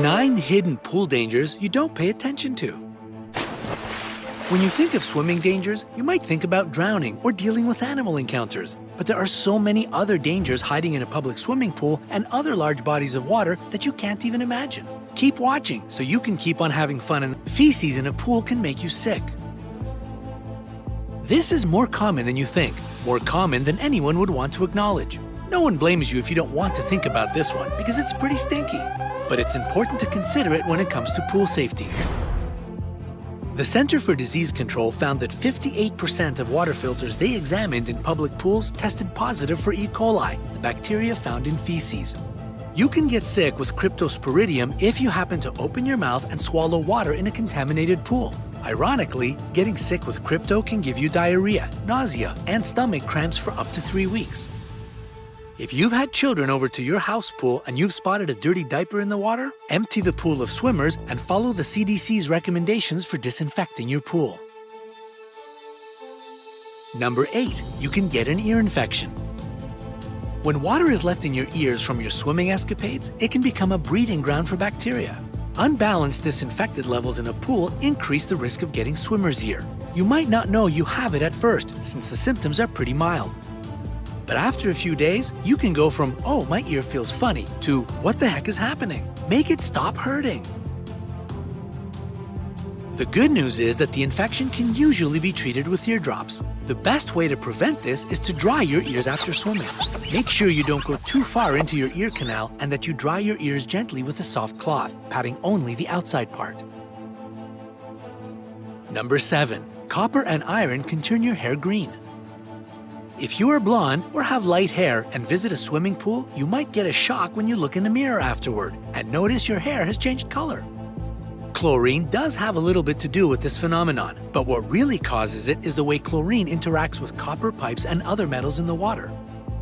9 hidden pool dangers you don't pay attention to. When you think of swimming dangers, you might think about drowning or dealing with animal encounters. But there are so many other dangers hiding in a public swimming pool and other large bodies of water that you can't even imagine. Keep watching so you can keep on having fun, and feces in a pool can make you sick. This is more common than you think, more common than anyone would want to acknowledge. No one blames you if you don't want to think about this one because it's pretty stinky. But it's important to consider it when it comes to pool safety. The Center for Disease Control found that 58% of water filters they examined in public pools tested positive for E. coli, the bacteria found in feces. You can get sick with Cryptosporidium if you happen to open your mouth and swallow water in a contaminated pool. Ironically, getting sick with crypto can give you diarrhea, nausea, and stomach cramps for up to 3 weeks. If you've had children over to your house pool and you've spotted a dirty diaper in the water, empty the pool of swimmers and follow the CDC's recommendations for disinfecting your pool. Number 8. You can get an ear infection. When water is left in your ears from your swimming escapades, it can become a breeding ground for bacteria. Unbalanced disinfected levels in a pool increase the risk of getting swimmer's ear. You might not know you have it at first, since the symptoms are pretty mild. But after a few days, you can go from, "Oh, my ear feels funny," to, "What the heck is happening?" Make it stop hurting. The good news is that the infection can usually be treated with ear drops. The best way to prevent this is to dry your ears after swimming. Make sure you don't go too far into your ear canal and that you dry your ears gently with a soft cloth, patting only the outside part. Number 7. Copper and iron can turn your hair green. If you are blonde or have light hair and visit a swimming pool, you might get a shock when you look in the mirror afterward and notice your hair has changed color. Chlorine does have a little bit to do with this phenomenon, but what really causes it is the way chlorine interacts with copper pipes and other metals in the water.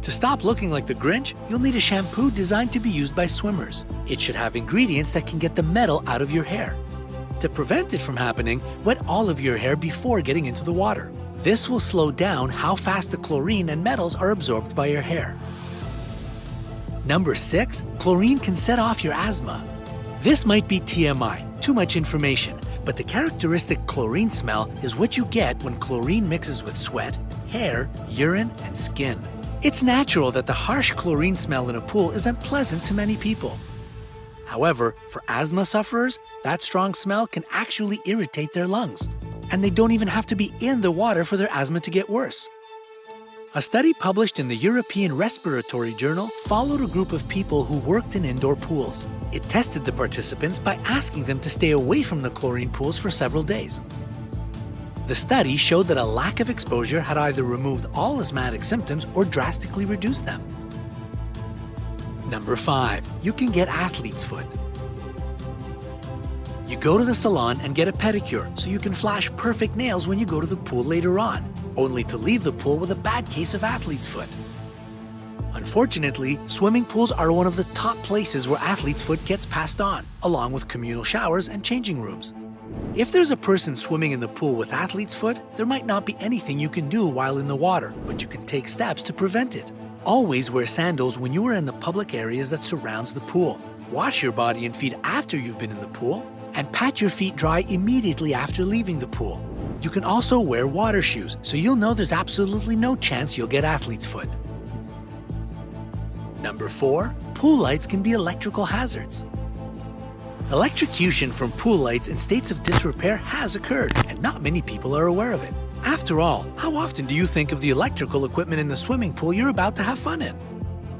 To stop looking like the Grinch, you'll need a shampoo designed to be used by swimmers. It should have ingredients that can get the metal out of your hair. To prevent it from happening, wet all of your hair before getting into the water. This will slow down how fast the chlorine and metals are absorbed by your hair. Number 6. Chlorine can set off your asthma. This might be TMI, too much information, but the characteristic chlorine smell is what you get when chlorine mixes with sweat, hair, urine, and skin. It's natural that the harsh chlorine smell in a pool is unpleasant to many people. However, for asthma sufferers, that strong smell can actually irritate their lungs. And they don't even have to be in the water for their asthma to get worse. A study published in the European Respiratory Journal followed a group of people who worked in indoor pools. It tested the participants by asking them to stay away from the chlorine pools for several days. The study showed that a lack of exposure had either removed all asthmatic symptoms or drastically reduced them. Number 5. You can get athlete's foot. You go to the salon and get a pedicure so you can flash perfect nails when you go to the pool later on, only to leave the pool with a bad case of athlete's foot. Unfortunately, swimming pools are one of the top places where athlete's foot gets passed on, along with communal showers and changing rooms. If there's a person swimming in the pool with athlete's foot, there might not be anything you can do while in the water, but you can take steps to prevent it. Always wear sandals when you are in the public areas that surrounds the pool. Wash your body and feet after you've been in the pool, and pat your feet dry immediately after leaving the pool. You can also wear water shoes, so you'll know there's absolutely no chance you'll get athlete's foot. Number 4. Pool lights can be electrical hazards. Electrocution from pool lights in states of disrepair has occurred, and not many people are aware of it. After all, how often do you think of the electrical equipment in the swimming pool you're about to have fun in?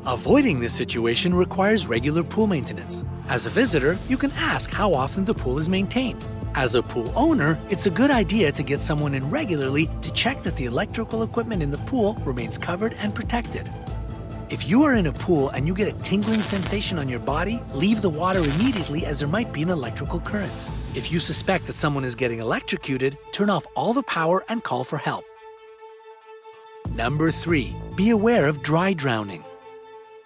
Avoiding this situation requires regular pool maintenance. As a visitor, you can ask how often the pool is maintained. As a pool owner, it's a good idea to get someone in regularly to check that the electrical equipment in the pool remains covered and protected. If you are in a pool and you get a tingling sensation on your body, leave the water immediately as there might be an electrical current. If you suspect that someone is getting electrocuted, turn off all the power and call for help. Number 3. Be aware of dry drowning.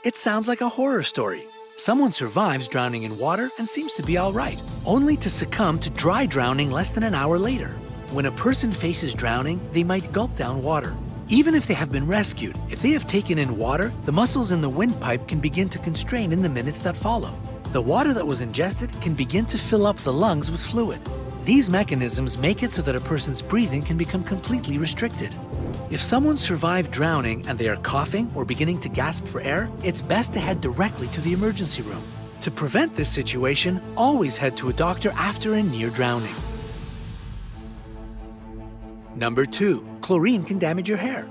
It sounds like a horror story. Someone survives drowning in water and seems to be all right, only to succumb to dry drowning less than an hour later. When a person faces drowning, they might gulp down water. Even if they have been rescued, if they have taken in water, the muscles in the windpipe can begin to constrain in the minutes that follow. The water that was ingested can begin to fill up the lungs with fluid. These mechanisms make it so that a person's breathing can become completely restricted. If someone survived drowning and they are coughing or beginning to gasp for air, it's best to head directly to the emergency room. To prevent this situation, always head to a doctor after and near drowning. Number 2. Chlorine can damage your hair.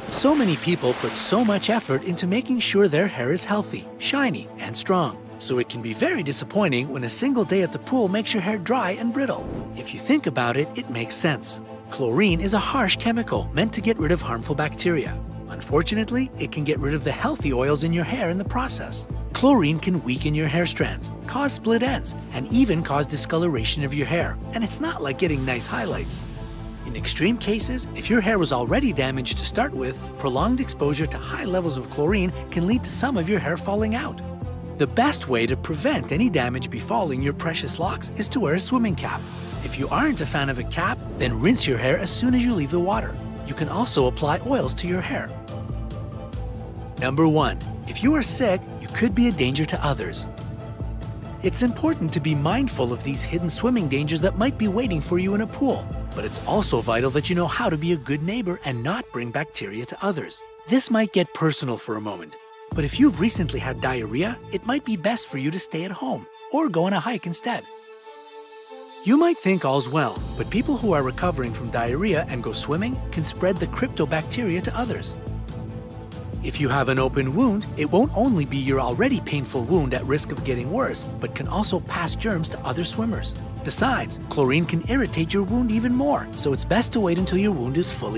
So many people put so much effort into making sure their hair is healthy, shiny, and strong. So it can be very disappointing when a single day at the pool makes your hair dry and brittle. If you think about it, it makes sense. Chlorine is a harsh chemical meant to get rid of harmful bacteria. Unfortunately, it can get rid of the healthy oils in your hair in the process. Chlorine can weaken your hair strands, cause split ends, and even cause discoloration of your hair. And it's not like getting nice highlights. In extreme cases, if your hair was already damaged to start with, prolonged exposure to high levels of chlorine can lead to some of your hair falling out. The best way to prevent any damage befalling your precious locks is to wear a swimming cap. If you aren't a fan of a cap, then rinse your hair as soon as you leave the water. You can also apply oils to your hair. Number 1. If you are sick, you could be a danger to others. It's important to be mindful of these hidden swimming dangers that might be waiting for you in a pool. But it's also vital that you know how to be a good neighbor and not bring bacteria to others. This might get personal for a moment, but if you've recently had diarrhea, it might be best for you to stay at home or go on a hike instead. You might think all's well, but people who are recovering from diarrhea and go swimming can spread the cryptobacteria to others. If you have an open wound, it won't only be your already painful wound at risk of getting worse, but can also pass germs to other swimmers. Besides, chlorine can irritate your wound even more, so it's best to wait until your wound is fully